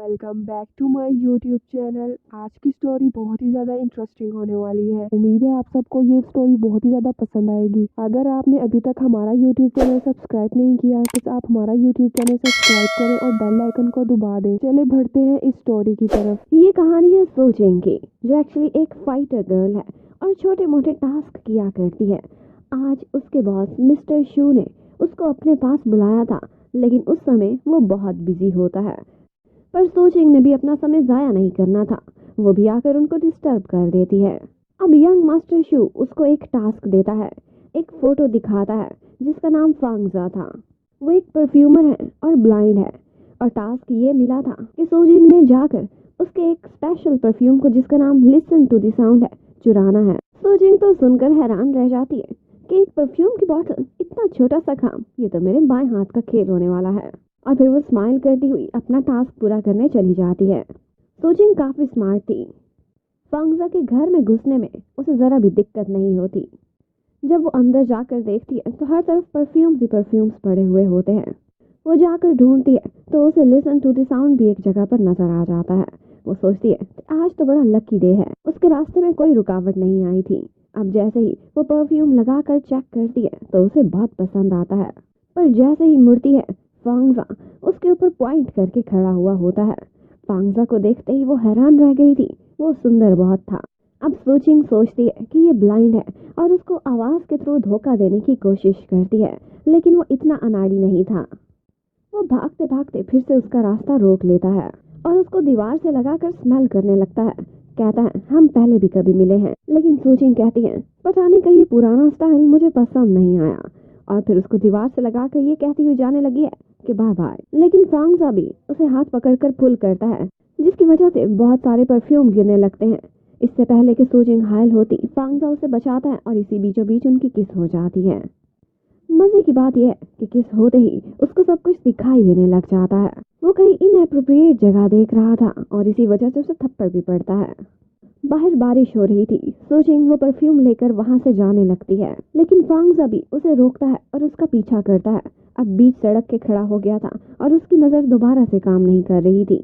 Welcome back to my YouTube channel. आज की story बहुत ही ज़्यादा इंटरेस्टिंग होने वाली है। उम्मीद है आप सबको ये स्टोरी बहुत ही ज़्यादा पसंद आएगी। अगर आपने अभी तक हमारा यूट्यूब चैनल सब्सक्राइब नहीं किया तो आप हमारा यूट्यूब चैनल सब्सक्राइब करें और बेल आइकन को दबा दें। चले बढ़ते हैं इस स्टोरी की तरफ। ये कहानी है सोचिंग की, जो एक्चुअली एक फाइटर गर्ल है और छोटे मोटे टास्क किया करती है। आज उसके बॉस मिस्टर शू ने उसको अपने पास बुलाया था, लेकिन उस समय वो बहुत बिजी होता है। पर सोचिंग ने भी अपना समय जाया नहीं करना था, वो भी आकर उनको डिस्टर्ब कर देती है। अब यंग मास्टर शू उसको एक टास्क देता है, एक फोटो दिखाता है जिसका नाम फांगजा था। वो एक परफ्यूमर है और ब्लाइंड है, और टास्क ये मिला था कि सोजिंग ने जाकर उसके एक स्पेशल परफ्यूम को जिसका नाम लिसन टू द साउंड है चुराना है। सोजिंग तो सुनकर हैरान रह जाती है कि एक परफ्यूम की बोतल, इतना छोटा सा काम, ये तो मेरे बाएं हाथ का खेल होने वाला है। और फिर वो स्माइल करती हुई अपना टास्क पूरा करने चली जाती है। सोजिंग काफी स्मार्ट थी। फांगजा के घर में घुसने में उसे जरा भी दिक्कत नहीं होती। जब वो अंदर जाकर देखती है तो हर तरफ परफ्यूम्स ही परफ्यूम्स पड़े हुए होते हैं। वो जाकर ढूंढती है तो उसे लिसन टू द साउंड भी एक जगह पर नजर आ जाता है। वो सोचती है आज तो बड़ा लकी डे है, उसके रास्ते में कोई रुकावट नहीं आई थी। अब जैसे ही वो परफ्यूम लगाकर चेक करती है तो उसे बहुत पसंद आता है, पर जैसे ही मुड़ती है फांगजा उसके ऊपर पॉइंट करके खड़ा हुआ होता है। फांगजा को देखते ही वो हैरान रह गई थी, वो सुंदर बहुत था। अब सोचिंग सोचती है कि ये ब्लाइंड है और उसको आवाज के थ्रू धोखा देने की कोशिश करती है, लेकिन वो इतना अनाड़ी नहीं था। वो भागते भागते फिर से उसका रास्ता रोक लेता है और उसको दीवार से लगाकर स्मेल करने लगता है। कहता है हम पहले भी कभी मिले हैं, लेकिन सोचिंग कहती है पता नहीं कहीं पुराना स्टाइल मुझे पसंद नहीं आया, और फिर उसको दीवार से लगाकर ये कहती हुई जाने लगी है कि बाय बाय। लेकिन फांगजा भी उसे हाथ पकड़कर पुल करता है, जिसकी वजह से बहुत सारे परफ्यूम गिरने लगते हैं। इससे पहले कि सोचिंग घायल होती, फांगजा उसे बचाता है और इसी बीचों बीच उनकी किस हो जाती है। मजे की बात यह है कि किस होते ही उसको सब कुछ दिखाई देने लग जाता है। वो कहीं इनएप्रोप्रिएट जगह देख रहा था और इसी वजह से उसे थप्पड़ भी पड़ता है। बाहर बारिश हो रही थी। सोचिंग वो परफ्यूम लेकर वहां से जाने लगती है, लेकिन फांगजा भी उसे रोकता है और उसका पीछा करता है। अब बीच सड़क के खड़ा हो गया था और उसकी नजर दोबारा से काम नहीं कर रही थी।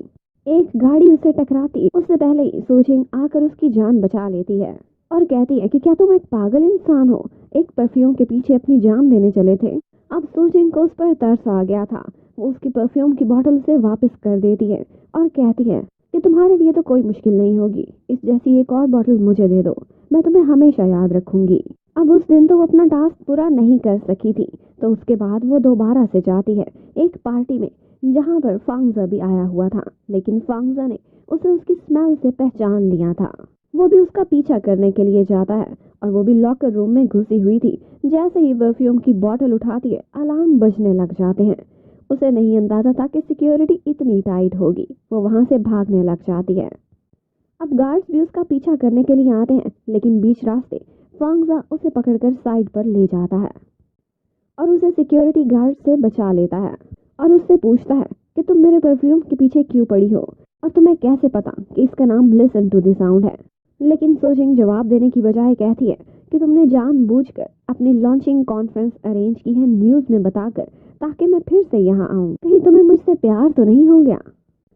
एक गाड़ी उसे टकराती, उससे पहले ही सोचिंग आकर उसकी जान बचा लेती है और कहती है कि क्या तुम एक पागल इंसान हो, एक परफ्यूम के पीछे अपनी जान देने चले थे। अब सोचिंग को उस पर तरस आ गया था। वो उसकी परफ्यूम की बोतल उसे वापस कर देती है और कहती है कि तुम्हारे लिए तो कोई मुश्किल नहीं होगी, इस जैसी एक और बोतल मुझे दे दो, मैं तुम्हें हमेशा याद रखूंगी। अब उस दिन तो वो अपना टास्क पूरा नहीं कर सकी थी, तो उसके बाद वो दोबारा से जाती है एक पार्टी में जहाँ पर फांगजा भी आया हुआ था, लेकिन फांगजा ने उसे उसकी स्मेल से पहचान लिया था। वो भी उसका पीछा करने के लिए जाता है और वो भी लॉकर रूम में घुसी हुई थी। जैसे ही परफ्यूम की बोतल उठाती है, अलार्म बजने लग जाते हैं। उसे नहीं अंदाजा था कि सिक्योरिटी इतनी टाइट होगी। वो वहां से भागने लग जाती है। अब गार्ड्स भी उसका पीछा करने के लिए आते हैं, लेकिन बीच रास्ते फांगजा उसे पकड़कर साइड पर ले जाता है और उसे सिक्योरिटी गार्ड से बचा लेता है और उससे पूछता है कि तुम मेरे परफ्यूम के पीछे क्यों पड़ी हो और तुम्हें कैसे पता कि इसका नाम लिसन टू द साउंड है। लेकिन सोचिंग जवाब देने की बजाय कहती है कि तुमने जानबूझकर अपनी लॉन्चिंग कॉन्फ्रेंस अरेंज की है न्यूज में बताकर, ताकि मैं फिर से यहाँ आऊँ। कहीं तुम्हें मुझसे प्यार तो नहीं हो गया?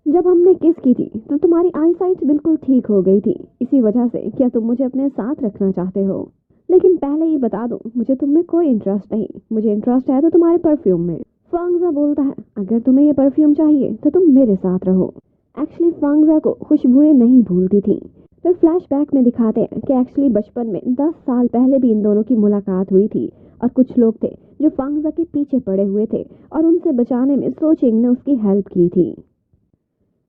जब हमने किस की थी तो तुम्हारी आई साइट बिल्कुल ठीक हो गई थी, इसी वजह से क्या तुम मुझे अपने साथ रखना चाहते हो? लेकिन पहले ही बता दूं, मुझे तुम में कोई इंटरेस्ट नहीं, मुझे इंटरेस्ट है तो तुम्हारे परफ्यूम में। फांगजा बोलता है अगर तुम्हें ये परफ्यूम चाहिए तो तुम मेरे साथ रहो। एक्चुअली फांगजा को खुशबुएं नहीं भूलती थी। फिर फ्लैशबैक में दिखाते हैं कि एक्चुअली बचपन में 10 साल पहले भी इन दोनों की मुलाकात हुई थी और कुछ लोग थे जो फांगजा के पीछे पड़े हुए थे और उनसे बचाने में सोचिंग ने उसकी हेल्प की थी।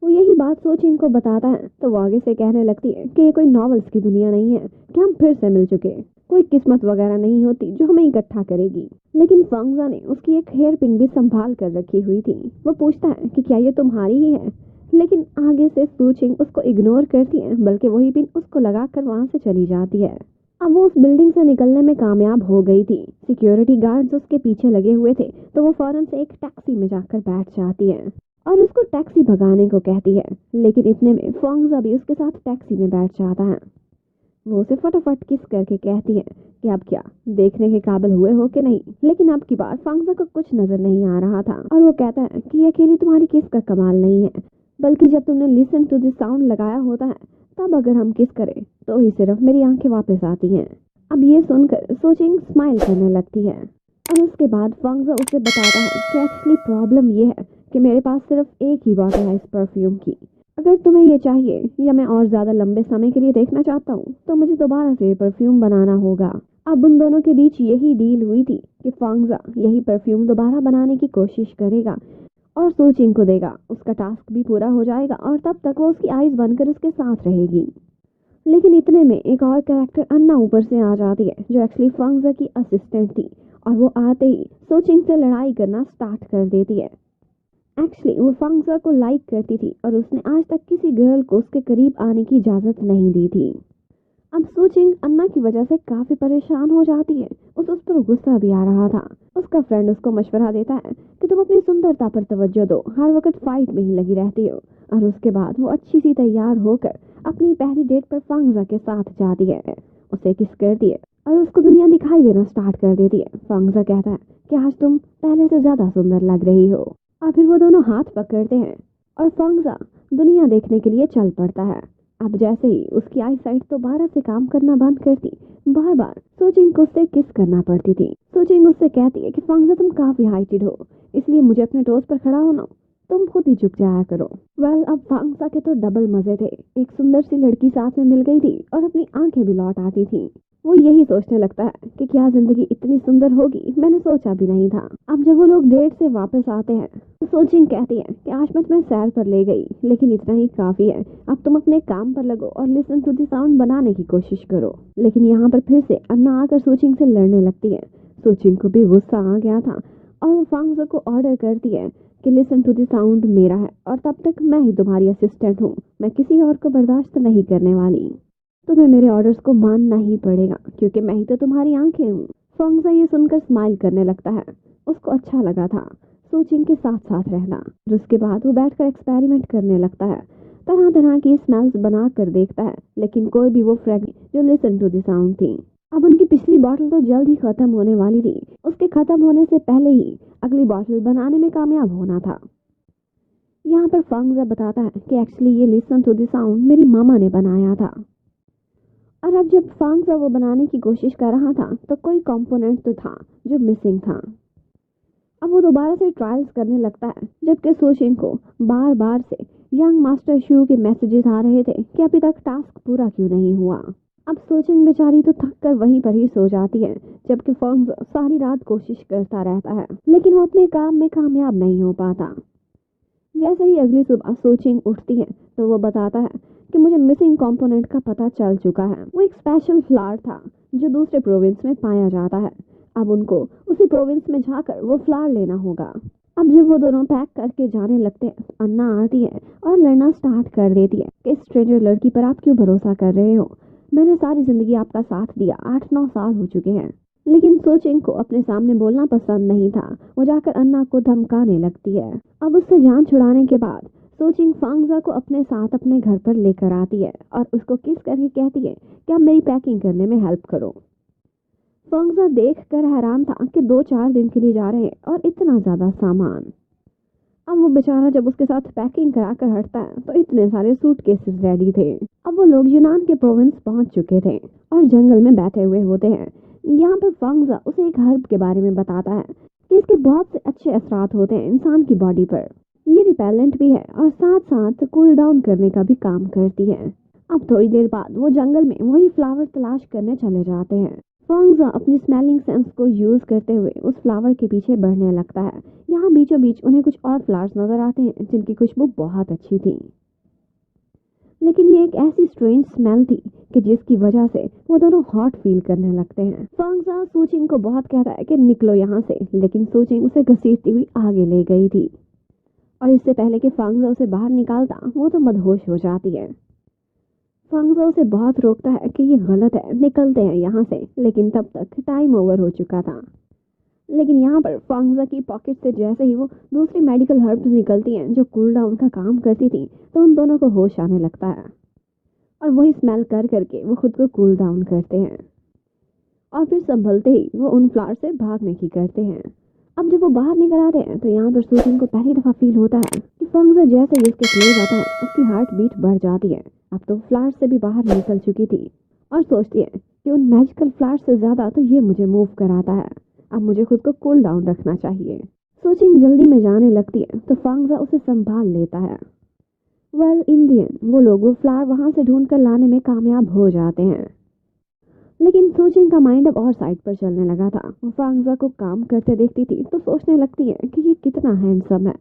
वो यही बात सोचिंग को बताता है तो वो आगे से कहने लगती है कि ये कोई नॉवेल्स की दुनिया नहीं है कि हम फिर से मिल चुके, कोई किस्मत वगैरह नहीं होती जो हमें इकट्ठा करेगी। लेकिन फांगजा ने उसकी एक हेयर पिन भी संभाल कर रखी हुई थी। वो पूछता है कि क्या ये तुम्हारी ही है, लेकिन आगे से सोचिंग उसको इग्नोर करती है, बल्कि वही पिन उसको लगाकर वहां से चली जाती है। अब वो उस बिल्डिंग से निकलने में कामयाब हो गई थी। सिक्योरिटी गार्ड्स उसके पीछे लगे हुए थे, तो वो फौरन से एक टैक्सी में जाकर बैठ जाती है और उसको टैक्सी भगाने को कहती है। लेकिन इतने में फांगजा भी उसके साथ टैक्सी में बैठ जाता है। वो उसे फटाफट किस करके कहती है कि अब क्या देखने के काबिल हुए हो कि नहीं। लेकिन अब की बार फांगजा को कुछ नजर नहीं आ रहा था और वो कहता है कि अकेली तुम्हारी किस का कमाल नहीं है, बल्कि जब तुमने लिसन टू द साउंड लगाया होता है तब अगर हम किस करें तो ही सिर्फ मेरी आंखें वापस आती हैं। अब ये सुनकर सोचिंग स्माइल करने लगती है और उसके बाद फंगजा उसे बताता है कि एक्चुअली प्रॉब्लम ये है कि मेरे पास सिर्फ एक ही बॉटल है इस परफ्यूम की। अगर तुम्हें ये चाहिए या मैं और ज़्यादा लंबे समय के लिए देखना चाहता हूँ तो मुझे दोबारा से परफ्यूम बनाना होगा। अब उन दोनों के बीच यही डील हुई थी कि फंगजा यही परफ्यूम दोबारा बनाने की कोशिश करेगा और सोचिंग को देगा। उसका टास्क भी पूरा हो जाएगा और तब तक वो उसकी आइज़ बनकर उसके साथ रहेगी। लेकिन इतने में एक और कैरेक्टर अन्ना ऊपर से आ जाती है जो एक्चुअली फंगजा की असिस्टेंट थी और वो आते ही सोचिंग से लड़ाई करना स्टार्ट कर देती है। एक्चुअली वो फंगजा को लाइक करती थी और उसने आज तक किसी गर्ल को उसके करीब आने की इजाज़त नहीं दी थी। अब सोचिंग अन्ना की वजह से काफ़ी परेशान हो जाती है। उस पर गुस्सा भी आ रहा था। उसका फ्रेंड उसको मशवरा देता है कि तुम अपनी सुंदरता पर तवज्जो दो, हर वक्त फाइट में ही लगी रहती हो। और उसके बाद वो अच्छी सी तैयार होकर अपनी पहली डेट पर फंगजा के साथ जाती है, उसे किस करती है और उसको दुनिया दिखाई देना स्टार्ट कर देती है। फंगजा कहता है कि आज तुम पहले से ज़्यादा सुंदर लग रही हो और फिर वो दोनों हाथ पकड़ते हैं और फंगजा दुनिया देखने के लिए चल पड़ता है। अब जैसे ही उसकी आई साइट दोबारा से काम करना बंद करती, बार बार सोचिंग को उससे किस करना पड़ती थी। सोचिंग उससे कहती है कि फंगजा तुम काफ़ी हाइटेड हो, इसलिए मुझे अपने टोस पर खड़ा होना, तुम खुद ही झुक जाया करो। अब फंगजा के तो डबल मजे थे। एक सुंदर सी लड़की साथ में मिल गई थी और अपनी आंखें भी लौट आती थी। वो यही सोचने लगता है कि क्या जिंदगी इतनी सुंदर होगी, मैंने सोचा भी नहीं था। अब जब वो लोग डेट से वापस आते हैं तो सोचिंग कहती है कि आज मैं तुम्हें सैर पर ले गई, लेकिन इतना ही काफी है। अब तुम अपने काम पर लगो और लिसन टू द साउंड बनाने की कोशिश करो। लेकिन यहाँ पर फिर से अन्ना आकर सोचिंग से लड़ने लगती है। सोचिंग को भी गुस्सा आ गया था और वो फंगजा को ऑर्डर करती है कि लिसन टू द साउंड मेरा है और तब तक मैं ही तुम्हारी असिस्टेंट हूँ, मैं किसी और को बर्दाश्त नहीं करने वाली। तुम्हें मेरे ऑर्डर्स को मानना ही पड़ेगा क्योंकि मैं ही तो तुम्हारी आंखें हूँ। फंगजा ये सुनकर स्माइल करने लगता है। उसको अच्छा लगा था सोचिंग के साथ साथ रहना। और उसके बाद वो बैठकर एक्सपेरिमेंट करने लगता है, तरह तरह की स्मेल्स बना कर देखता है, लेकिन कोई भी वो फ्रेगनेंस जो लिसन टू द साउंड थी। अब उनकी पिछली बॉटल तो जल्द ही खत्म होने वाली थी। उसके खत्म होने से पहले ही अगली बॉटल बनाने में कामयाब होना था। यहाँ पर फंगजा बताता है कि एक्चुअली ये लिसन टू द साउंड मेरी मामा ने बनाया था। और अब जब फंगजा वो बनाने की कोशिश कर रहा था तो कोई कंपोनेंट तो था जो मिसिंग था। अब वो दोबारा से ट्रायल्स करने लगता है, जबकि सोचिंग को बार बार से यंग मास्टर शू के मैसेजेस आ रहे थे कि अभी तक टास्क पूरा क्यों नहीं हुआ। अब सोचिंग बेचारी तो थक कर वहीं पर ही सो जाती है, जबकि फंगजा सारी रात कोशिश करता रहता है, लेकिन वो अपने काम में कामयाब नहीं हो पाता। जैसे ही अगली सुबह सोचिंग उठती है तो वो बताता है कि मुझे मिसिंग कंपोनेंट का पता चल चुका है। वो एक स्पेशल फ्लावर था जो दूसरे प्रोविंस में पाया जाता है। अब उनको उसी प्रोविंस में जाकर वो फ्लावर लेना होगा। अब जब वो दोनों पैक करके जाने लगते हैं, अन्ना आती है और लड़ना स्टार्ट कर देती है कि स्ट्रेंजर लड़की पर आप क्यों भरोसा कर रहे हो, मैंने सारी जिंदगी आपका साथ दिया, 8-9 साल हो चुके हैं। लेकिन सोचिंग को अपने सामने बोलना पसंद नहीं था। वो जाकर अन्ना को धमकाने लगती है। अब उससे जान छुड़ाने के बाद सोचिंग फंगजा को अपने साथ अपने घर पर लेकर आती है और उसको किस करके कहती है कि आप मेरी पैकिंग करने में हेल्प करो। फंगजा देख कर हैरान था कि 2-4 दिन के लिए जा रहे हैं और इतना ज़्यादा सामान। अब वो बेचारा जब उसके साथ पैकिंग करा कर हटता है तो इतने सारे सूटकेसेस रेडी थे। अब वो लोग यूनान के प्रोविंस पहुंच चुके थे और जंगल में बैठे हुए होते हैं। यहाँ पर फंगजा उसे एक हर्ब के बारे में बताता है कि इसके बहुत से अच्छे असरात होते हैं इंसान की बॉडी पर। ये रिपेलेंट भी है और साथ साथ कूल डाउन करने का भी काम करती है। अब थोड़ी देर बाद वो जंगल में वही फ्लावर तलाश करने चले जाते हैं। फंगजा अपनी स्मेलिंग सेंस को यूज करते हुए उस फ्लावर के पीछे बढ़ने लगता है। यहाँ बीचों बीच उन्हें कुछ और फ्लावर्स नजर आते हैं जिनकी खुशबू बहुत अच्छी थी, लेकिन ये एक ऐसी स्ट्रेंज स्मेल थी कि जिसकी वजह से वो दोनों हॉट फील करने लगते हैं। फंगजा सोचिंग को बहुत कहता है कि निकलो यहाँ से, लेकिन सोचिंग उसे घसीटती हुई आगे ले गई थी और इससे पहले कि फंगजा उसे बाहर निकालता वो तो मदहोश हो जाती है। फंगजा उसे बहुत रोकता है कि ये गलत है, निकलते हैं यहाँ से, लेकिन तब तक टाइम ओवर हो चुका था। लेकिन यहाँ पर फंगजा की पॉकेट से जैसे ही वो दूसरी मेडिकल हर्ब्स निकलती हैं जो कूल डाउन का काम करती थी, तो उन दोनों को होश आने लगता है और वही स्मेल कर करके वो खुद को कूल डाउन करते हैं और फिर संभलते ही वो उन फ्लावर से भागने की करते हैं। अब जब वो बाहर निकल आते हैं तो यहाँ पर सूचिंग को पहली दफा फील होता है कि फंगजा जैसे ही उसके क्लोज आता है उसकी हार्ट बीट बढ़ जाती है। अब तो फ्लैश से भी बाहर निकल चुकी थी और सोचती है कि उन मैजिकल फ्लैश से ज्यादा तो ये मुझे मूव कराता है, अब मुझे खुद को कूल डाउन रखना चाहिए। सूचिंग जल्दी में जाने लगती है तो फंगजा उसे संभाल लेता है। वेल इन दी एंड वो लोग वो फ्लावर वहां से ढूंढ कर लाने में कामयाब हो जाते हैं। लेकिन सूचिंग का माइंड अब और साइड पर चलने लगा था। वो फंगजा को काम करते देखती थी तो सोचने लगती है कि ये कितना हैंडसम है,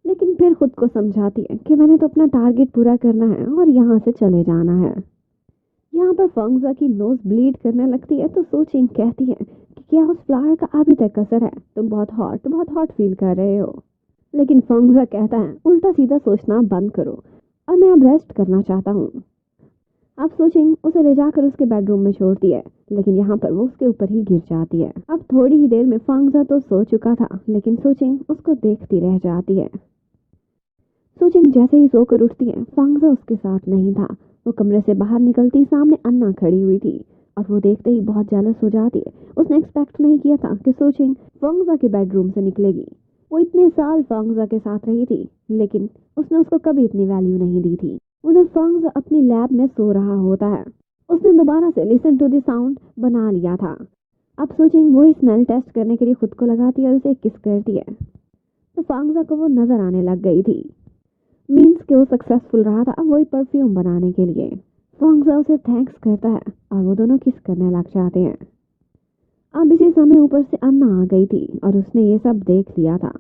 लेकिन फिर खुद को समझाती है कि मैंने तो अपना टारगेट पूरा करना है और यहाँ से चले जाना है। यहाँ पर फंगजा की नोज ब्लीड करने लगती है तो सूचिंग कहती है कि क्या उस फ्लावर का अभी तक असर है, तुम बहुत हॉट फील कर रहे हो। लेकिन फंगजा कहता है उल्टा सीधा सोचना बंद करो और मैं अब रेस्ट करना चाहता हूँ। अब सूचिंग उसे ले जाकर उसके बेडरूम में छोड़ती है, लेकिन यहाँ पर वो उसके ऊपर ही गिर जाती है। अब थोड़ी ही देर में फंगजा तो सो चुका था, लेकिन सूचिंग उसको देखती रह जाती है। सूचिंग जैसे ही सोकर उठती है फंगजा उसके साथ नहीं था। वो कमरे से बाहर निकलती सामने अन्ना खड़ी हुई थी और वो देखते ही बहुत जेलस हो जाती है। उसने एक्सपेक्ट नहीं किया था कि सूचिंग फंगजा के बेडरूम से निकलेगी। वो इतने साल फंगजा के साथ रही थी, लेकिन उसने उसको कभी इतनी वैल्यू नहीं दी थी। उधर फंगजा अपनी लैब में सो रहा होता है। उसने दोबारा से लिसन टू द साउंड बना लिया था। अब सूचिंग वही स्मेल टेस्ट करने के लिए खुद को लगाती है और उसे किस करती है तो फंगजा को वो नजर आने लग गई थी। मीन्स कि वो सक्सेसफुल रहा था वही परफ्यूम बनाने के लिए। फंगजा उसे थैंक्स करता है और वो दोनों किस करने लग जाते हैं। अब इसी समय ऊपर से अन्ना आ गई थी और उसने ये सब देख लिया था।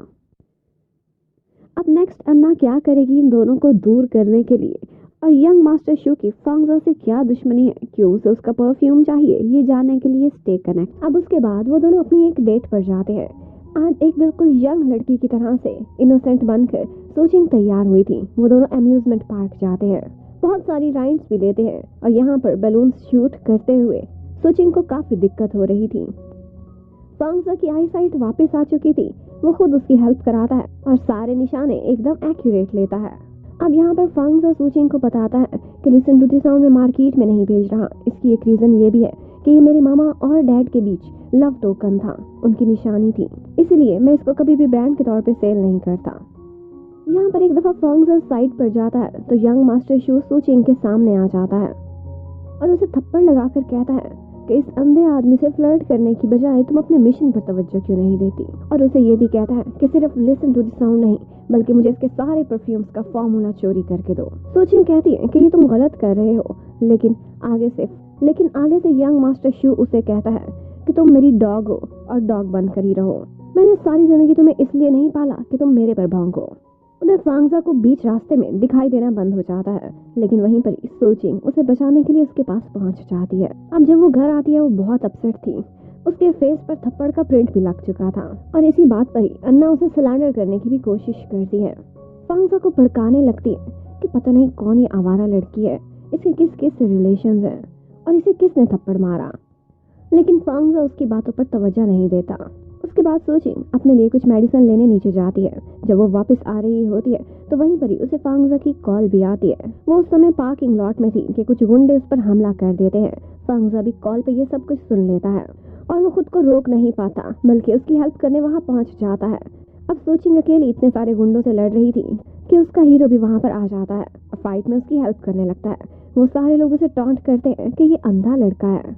अब नेक्स्ट अन्ना क्या करेगी इन दोनों को दूर करने के लिए, और यंग मास्टर शू की फंगजा से क्या दुश्मनी है, क्यों उसे उसका परफ्यूम चाहिए, ये जानने के लिए स्टे कनेक्ट। अब उसके बाद वो दोनों अपनी एक डेट पर जाते हैं। आज एक बिल्कुल यंग लड़की की तरह से इनोसेंट बनकर सूचिंग तैयार हुई थी। वो दोनों अम्यूजमेंट पार्क जाते हैं, बहुत सारी राइड्स भी लेते हैं और यहाँ पर बैलून शूट करते हुए सूचिंग को काफी दिक्कत हो रही थी। फंगजा की आई साइट वापस आ चुकी थी। वो खुद उसकी हेल्प कराता है और सारे निशाने एकदम एक्यूरेट लेता है। अब यहाँ पर फंगजा सूचिंग को बताता है कि लिसन टू द साउंड में मार्केट में नहीं भेज रहा। इसकी एक रीजन ये भी है कि ये मेरे मामा और डैड के बीच लव टोकन था, उनकी निशानी थी, इसलिए मैं इसको कभी भी ब्रांड के तौर पे सेल नहीं करता। यहाँ पर एक दफा फंगजा साइड पर जाता है तो यंग मास्टर शू सूचिंग के सामने आ जाता है और उसे थप्पड़ लगाकर कहता है कि इस अंधे आदमी से फ्लर्ट करने की बजाय तुम अपने मिशन पर तवज्जो क्यों नहीं देती। और उसे ये भी कहता है कि सिर्फ लिसन टू द साउंड नहीं बल्कि मुझे इसके सारे परफ्यूम्स का फॉर्मूला चोरी करके दो। सूचिंग कहती है कि ये तुम गलत कर रहे हो, लेकिन आगे से यंग मास्टर शू उसे कहता है कि तुम मेरी डॉग हो और डॉग बनकर ही रहो। मैंने सारी जिंदगी तुम्हें इसलिए नहीं पाला कि तुम मेरे पर भौंको। उधर फंगजा को बीच रास्ते में दिखाई देना बंद हो जाता है, लेकिन वहीं पर सूचिंग उसे बचाने के लिए उसके पास पहुंच जाती है। अब जब वो घर आती है वो बहुत अपसेट थी। उसके फेस पर थप्पड़ का प्रिंट भी लग चुका था और इसी बात पर ही अन्ना उसे सलेंडर करने की भी कोशिश करती है। फंगजा को भड़काने लगती है कि पता नहीं कौन ये आवारा लड़की है, इसके किस से रिलेशंस हैं और इसे किसने थप्पड़ मारा। लेकिन फंगजा उसकी बातों पर तवज्जो नहीं देता। उसके बाद सूचिंग अपने लिए कुछ मेडिसिन लेने नीचे जाती है। जब वो वापस आ रही होती है तो वहीं पर ही उसे फंगजा की कॉल भी आती है। वो उस समय पार्किंग लॉट में थी कि कुछ गुंडे उस पर हमला कर देते हैं। फंगजा भी कॉल पे ये सब कुछ सुन लेता है और वो खुद को रोक नहीं पाता बल्कि उसकी हेल्प करने वहाँ पहुँच जाता है। अब सूचिंग अकेली इतने सारे गुंडों से लड़ रही थी कि उसका हीरो भी वहाँ पर आ जाता है और फाइट में उसकी हेल्प करने लगता है। वो सारे लोग उसे टॉन्ट करते हैं कि ये अंधा लड़का है,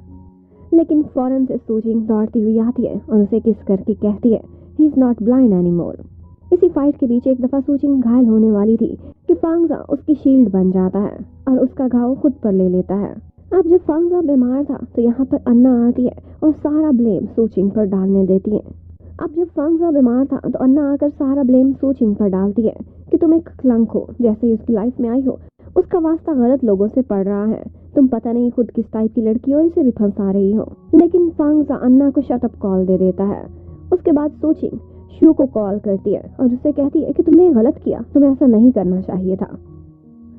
लेकिन फौरन से सूचिंग दौड़ती हुई आती है और उसे किस करके कहती है he is not blind anymore. इसी फाइट के बीच एक दफा सूचिंग घायल होने वाली थी कि फंगजा उसकी शील्ड बन जाता है और उसका घाव खुद पर ले लेता है। अब जब फंगजा बीमार था तो यहाँ पर अन्ना आती है और सारा ब्लेम सूचिंग पर डालने देती है। अब जब फंगजा बीमार था तो अन्ना आकर सारा ब्लेम सूचिंग पर डालती है कि तुम एक क्लंक हो, जैसे ही उसकी लाइफ में आई हो उसका वास्ता गलत लोगों से पड़ रहा है, तुम पता नहीं खुद किस टाइप की लड़की हो, इसे भी फंसा रही हो। लेकिन फंगजा अन्ना को शट अप कॉल दे देता है। उसके बाद सूचिंग शू को कॉल करती है और उससे कहती है कि तुमने गलत किया, तुम्हें ऐसा नहीं करना चाहिए था।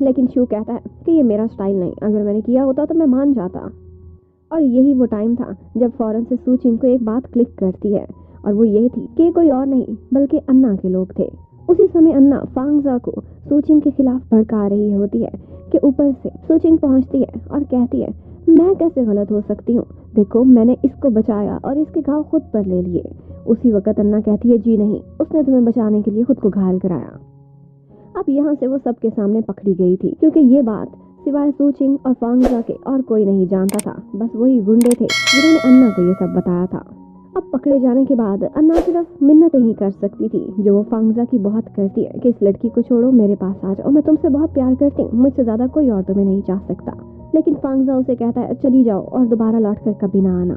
लेकिन शू कहता है कि ये मेरा स्टाइल नहीं, अगर मैंने किया होता तो मैं मान जाता। और यही वो टाइम था जब फौरन से सूचिंग को एक बात क्लिक करती है और वो ये थी कि कोई और नहीं बल्कि अन्ना के लोग थे। उसी समय अन्ना फंगजा को सूचिंग के खिलाफ भड़का रही होती है कि ऊपर से सूचिंग पहुंचती है और कहती है मैं कैसे गलत हो सकती हूँ, देखो मैंने इसको बचाया और इसके घाव खुद पर ले लिए। उसी वक्त अन्ना कहती है, जी नहीं, उसने तुम्हें बचाने के लिए खुद को घायल कराया। अब यहाँ से वो सबके सामने पकड़ी गई थी, क्योंकि ये बात सिवाय सूचिंग और फांगजा के और कोई नहीं जानता था। बस वही गुंडे थे जिन्होंने अन्ना को ये सब बताया था। अब पकड़े जाने के बाद अन्ना सिर्फ मिन्नतें ही कर सकती थी, जो वो फांगजा की बहुत करती है कि इस लड़की को छोड़ो, मेरे पास आ जाओ, मैं तुमसे बहुत प्यार करती हूँ, मुझसे ज्यादा कोई और तुम्हें नहीं चाह सकता। लेकिन फांगजा उसे कहता है, चली जाओ और दोबारा लौट कर कभी ना आना।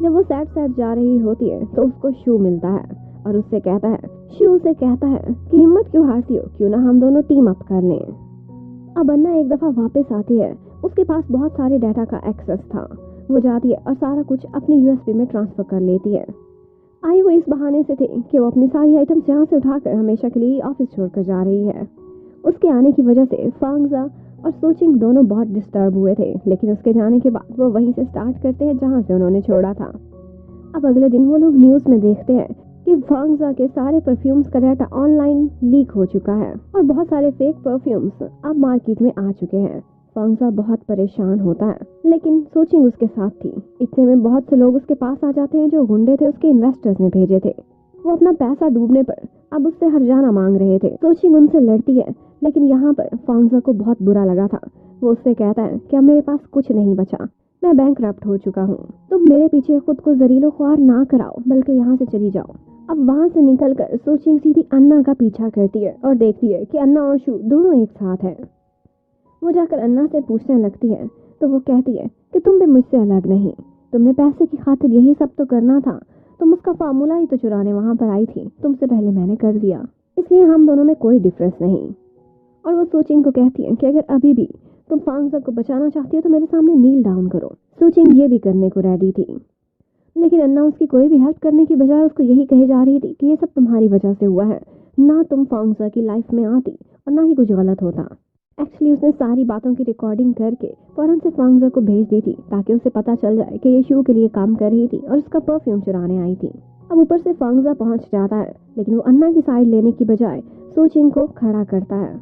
जब वो सैड जा रही होती है तो उसको शू मिलता है और उससे कहता है, शू उसे कहता है कि हिम्मत क्यों हारती हो, क्यों ना हम दोनों टीम अप कर लें। अब अन्ना एक दफा वापस आती है, उसके पास बहुत सारे डाटा का एक्सेस था। वो जाती है और सारा कुछ अपने यूएसबी में ट्रांसफर कर लेती है। आई वो इस बहाने से थी कि वो अपनी सारी आइटम्स यहाँ से उठाकर हमेशा के लिए ऑफिस छोड़कर जा रही है। उसके आने की वजह से फांगजा और सूचिंग दोनों बहुत डिस्टर्ब हुए थे, लेकिन उसके जाने के बाद वो वहीं से स्टार्ट करते हैं जहाँ से उन्होंने छोड़ा था। अब अगले दिन वो लोग न्यूज़ में देखते हैं कि फांगजा के सारे परफ्यूम्स का डाटा ऑनलाइन लीक हो चुका है और बहुत सारे फेक परफ्यूम्स अब मार्केट में आ चुके हैं। फांगजा बहुत परेशान होता है, लेकिन सूचिंग उसके साथ थी। इतने में बहुत से लोग उसके पास आ जाते हैं जो गुंडे थे उसके इन्वेस्टर्स ने भेजे थे। वो अपना पैसा डूबने पर अब उससे हर्जाना मांग रहे थे। सूचिंग उनसे लड़ती है, लेकिन यहाँ पर फांगजा को बहुत बुरा लगा था। वो उससे कहता है कि अब मेरे पास कुछ नहीं बचा, मैं बैंकरप्ट हो चुका हूँ, तुम मेरे पीछे खुद को जरीलो ख्वार ना कराओ, बल्कि यहाँ से चली जाओ। अब वहाँ से निकलकर सूचिंग सीधी अन्ना का पीछा करती है और देखती है कि अन्ना और शू दोनों एक साथ हैं। वो जाकर अन्ना से पूछने लगती है तो वो कहती है कि तुम भी मुझसे अलग नहीं, तुमने पैसे की खातिर यही सब तो करना था, तुम उसका फार्मूला ही तो चुराने वहाँ पर आई थी, तुमसे पहले मैंने कर दिया, इसलिए हम दोनों में कोई डिफरेंस नहीं। और वो सूचिंग को कहती है कि अगर अभी भी तुम फांगजा को बचाना चाहती हो तो मेरे सामने नील डाउन करो। सूचिंग ये भी करने को रेडी थी, लेकिन अन्ना उसकी कोई भी हेल्प करने की बजाय उसको यही कहे जा रही थी कि ये सब तुम्हारी वजह से हुआ है, ना तुम फांगजा की लाइफ में आती और ना ही कुछ गलत होता। एक्चुअली उसने सारी बातों की रिकॉर्डिंग करके फौरन से फांगजा को भेज दी थी ताकि उसे पता चल जाए कि ये शू के लिए काम कर रही थी और उसका परफ्यूम चुराने आई थी। अब ऊपर से फांगजा पहुंच जाता है, लेकिन वो अन्ना की साइड लेने की बजाय सूचिंग को खड़ा करता है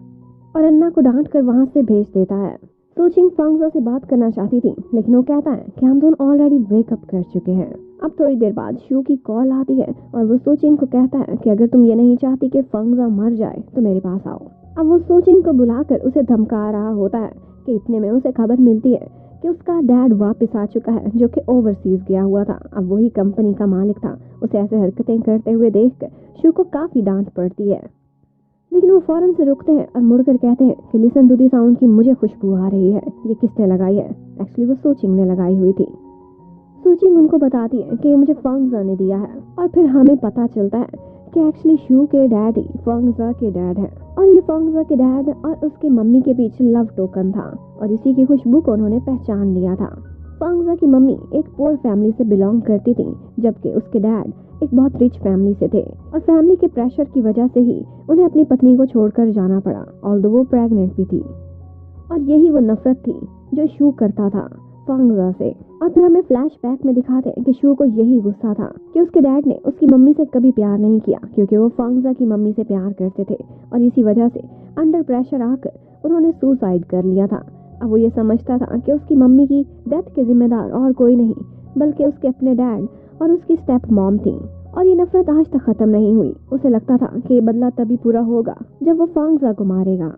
और अन्ना को डांट कर वहां से भेज देता है। सूचिंग फांगजा से बात करना चाहती थी, लेकिन वो कहता है कि हम दोनों ऑलरेडी ब्रेकअप कर चुके हैं। अब थोड़ी देर बाद शू की कॉल आती है और वो सूचिंग को कहता है कि अगर तुम ये नहीं चाहती कि फांगजा मर जाए तो मेरे पास आओ। अब वो सूचिंग को बुलाकर उसे धमका रहा होता है कि इतने में उसे खबर मिलती है कि उसका डैड वापस आ चुका है, जो कि ओवरसीज गया हुआ था। अब वही कंपनी का मालिक था। उसे ऐसे हरकतें करते हुए देखकर शू को काफी डांट पड़ती है, लेकिन वो फौरन से रुकते हैं और मुड़कर कहते हैं कि लिसन टू दी साउंड की मुझे खुशबू आ रही है, ये किसने लगाई है? एक्चुअली वो सूचिंग ने लगाई हुई थी। सूचिंग उनको बताती है कि ये मुझे फांगजा ने दिया है और फिर हमें पता चलता है कि एक्चुअली शू के डैड ही फांगजा के डैड है और ये फांगजा के डैड और उसकी मम्मी के पीछे लव टोकन था और इसी की खुशबू को उन्होंने पहचान लिया था। फांगजा की मम्मी एक पुअर फैमिली से बिलोंग करती थी, जबकि उसके डैड एक बहुत रिच फैमिली से थे और फैमिली के प्रेशर की वजह से ही उन्हें अपनी पत्नी को छोड़कर जाना पड़ा, ऑल्दो वो प्रेग्नेंट भी थी। और यही वो नफरत थी जो शू करता था फांगजा से। और फिर हमें फ्लैशबैक में दिखाते हैं कि शू को यही गुस्सा था कि उसके डैड ने उसकी मम्मी से कभी प्यार नहीं किया, क्योंकि वो फांगजा की मम्मी से प्यार करते थे और इसी वजह से अंडर प्रेशर आकर उन्होंने सुसाइड कर लिया था। अब वो ये समझता था कि उसकी मम्मी की डेथ के जिम्मेदार और कोई नहीं बल्कि उसके अपने डैड और उसकी स्टेप मॉम थी। और ये नफरत आज तक खत्म नहीं हुई। उसे लगता था कि ये बदला तभी पूरा होगा जब वो फांगजा को मारेगा।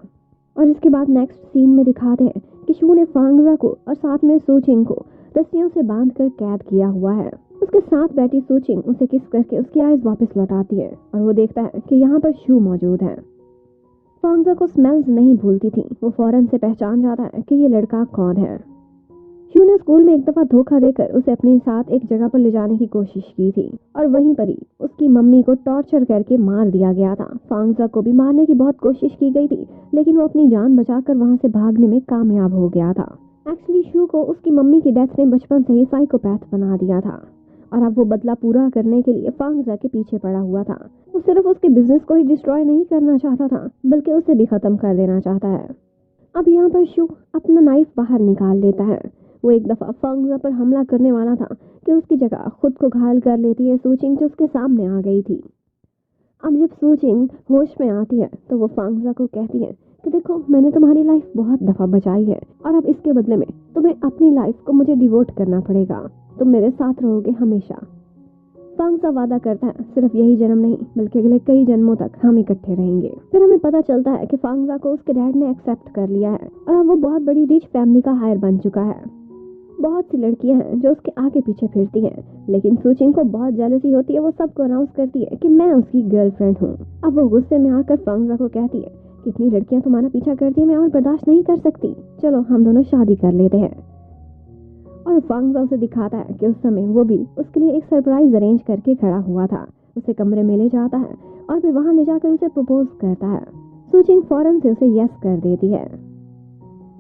और इसके बाद नेक्स्ट सीन में दिखाते हैं कि शू ने फांगजा को और साथ में सूचिंग को रस्सियों से बांधकर कैद किया हुआ है। उसके साथ बैठी सूचिंग उसे किस करके उसकी आइज वापस लौटाती है और वो देखता है कि यहाँ पर शू मौजूद है। फांगजा को स्मेल्स नहीं भूलती थी। वो फौरन से पहचान जाता है कि ये लड़का कौन है। शू ने स्कूल में एक दफा धोखा देकर उसे अपने साथ एक जगह पर ले जाने की कोशिश की थी और वहीं पर ही उसकी मम्मी को टॉर्चर करके मार दिया गया था। फांगजा को भी मारने की बहुत कोशिश की गई थी, लेकिन वो अपनी जान बचाकर वहां से भागने में कामयाब हो गया था। एक्चुअली शू को उसकी मम्मी की डेथ ने बचपन से ही साइकोपैथ बना दिया था और अब वो बदला पूरा करने के लिए फांगजा के पीछे पड़ा हुआ था। वो सिर्फ उसके बिजनेस को ही डिस्ट्रॉय नहीं करना चाहता था, बल्कि उसे भी खत्म कर देना चाहता है। अब यहाँ पर शू अपना नाइफ बाहर निकाल लेता है। वो एक दफा फांगजा पर हमला करने वाला था कि उसकी जगह खुद को घायल कर लेती है सूचिंग, जो उसके सामने आ गई थी। अब जब सूचिंग होश में आती है तो वो फांगजा को कहती है कि देखो, मैंने तुम्हारी लाइफ बहुत दफा बचाई है और अब इसके बदले में तुम्हें अपनी लाइफ को मुझे डिवोट करना पड़ेगा। तुम मेरे साथ रहोगे हमेशा। फांगसा वादा करता है सिर्फ यही जन्म नहीं बल्कि अगले कई जन्मों तक हम इकट्ठे रहेंगे। फिर हमें पता चलता है कि फांगसा को उसके डैड ने एक्सेप्ट कर लिया है और अब वो बहुत बड़ी रिच फैमिली का हायर बन चुका है। बहुत सी लड़कियां हैं जो उसके आगे पीछे फिरती हैं, लेकिन सूचिंग को बहुत जेलसी होती है। वो सबको अनाउंस करती है कि मैं उसकी गर्लफ्रेंड हूँ। अब वो गुस्से में आकर फांगसा को कहती है कितनी लड़कियां तुम्हारा पीछा करती है, मैं और बर्दाश्त नहीं कर सकती, चलो हम दोनों शादी कर लेते हैं। और फांगसा उसे दिखाता है कि उस समय वो भी उसके लिए एक सरप्राइज अरेंज करके खड़ा हुआ था। उसे कमरे में ले जाता है और फिर वहां ले जाकर उसे प्रपोज करता है। सूचिंग फौरन से उसे यस कर देती है।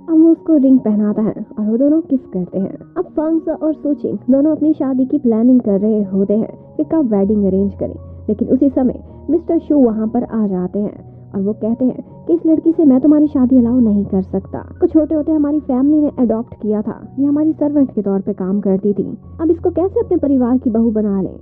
अब वो उसको रिंग पहनाता है और वो दोनों किस करते हैं। अब फांगसा और सूचिंग दोनों अपनी शादी की प्लानिंग कर रहे होते हैं कि कब वेडिंग अरेंज करें, लेकिन उसी समय मिस्टर शू वहां पर आ जाते हैं और वो कहते हैं कि इस लड़की से मैं तुम्हारी शादी अलाउ नहीं कर सकता। कुछ छोटे होते हमारी फैमिली ने अडॉप्ट किया था, ये हमारी सर्वेंट के तौर पे काम करती थी, अब इसको कैसे अपने परिवार की बहू बना लें।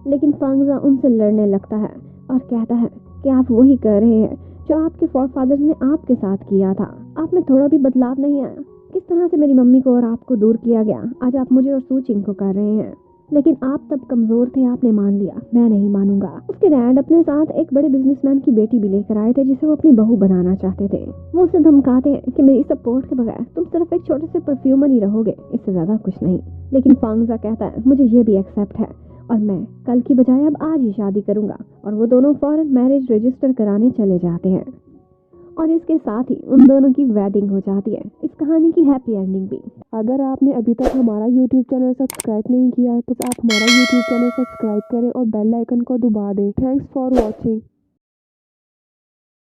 लेकिन फांगसा उनसे लड़ने लगता है और कहता है कि आप वही कर रहे हैं जो आपके फॉरफादर्स ने आपके साथ किया था, आप में थोड़ा भी बदलाव नहीं आया। किस तरह से मेरी मम्मी को और आपको दूर किया गया, आज आप मुझे और सूचिंग को कर रहे हैं। लेकिन आप तब कमजोर थे, आपने मान लिया, मैं नहीं मानूंगा। उसके डैड अपने साथ एक बड़े बिजनेसमैन की बेटी भी लेकर आए थे जिसे वो अपनी बहू बनाना चाहते थे। वो उसे धमकाते हैं कि मेरी सपोर्ट के बगैर तुम सिर्फ एक छोटे से परफ्यूमर ही रहोगे, इससे ज्यादा कुछ नहीं। लेकिन फांगसा कहता है मुझे ये भी एक्सेप्ट है और मैं कल की बजाय अब आज ही शादी करूंगा। और वो दोनों फौरन मैरिज रजिस्टर कराने चले जाते हैं और इसके साथ ही उन दोनों की वेडिंग हो जाती है। इस कहानी की हैप्पी एंडिंग भी। अगर आपने अभी तक हमारा YouTube चैनल सब्सक्राइब नहीं किया तो आप हमारा YouTube चैनल सब्सक्राइब करें और बेल आइकन को दबा दें। Thanks for watching.